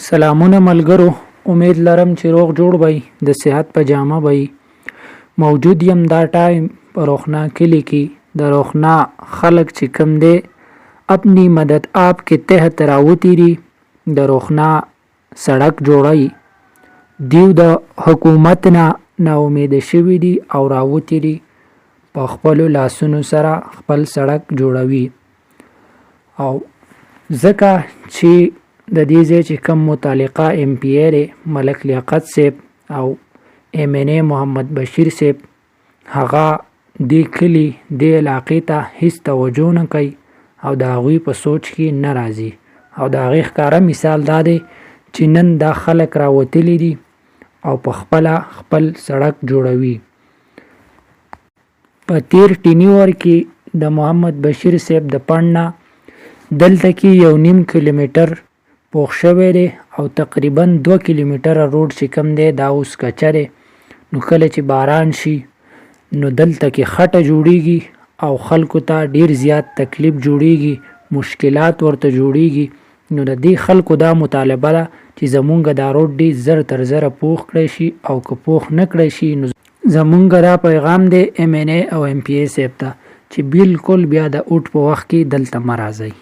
سلامونه ملګرو، امید لرم چې روغ جوړ بئ، د صحت په جامه بئ. موجود یم دا ټایم په روخنا کلي کې. د روخنا خلک چې کم دی اپنی مدد آپ کے تحت راوتی دي. د روخنا سړک جوړی دیو د حکومت نه امید شوي دي او راوتی دي په خپل لاسونو سره خپل سړک جوړوي. او ځکه چې د دې ځای چې کم متعلقه ایم پی ای دی ملک لیاقت صاحب او ایم این ای محمد بشیر صاحب، هغه دې کلي دې علاقې ته هیڅ توجه نه کوي او د هغوی په سوچ کې نه راځي. او د هغې ښکاره مثال دا دی چې نن دا خلک راوتلي دي او په خپله خپل سړک جوړوي. په تیر ټینیور کې د محمد بشیر صاحب د پڼ نه دلته کې 1.5 کیلومتر پوخ شوی دی او تقریبا 2 کیلومتره روډ چې کم دی دا اوس کچه دی. نو کله چې باران شي نو دلته کې خټه جوړیږي او خلکو ته ډیر زیات تکلیف جوړیږي، مشکلات ورته جوړیږي. نو د دې خلکو دا مطالبه ده چې زمونږ دا روډ ډیر زر تر زره پوخ کړی شي او که پوخ نه کړی شي نو زمونږ دا پیغام دی ایم این ای او ایم پی ای صاحب ته چې بالکل بیا د اوټ په وخت کې دلته مه راځئ.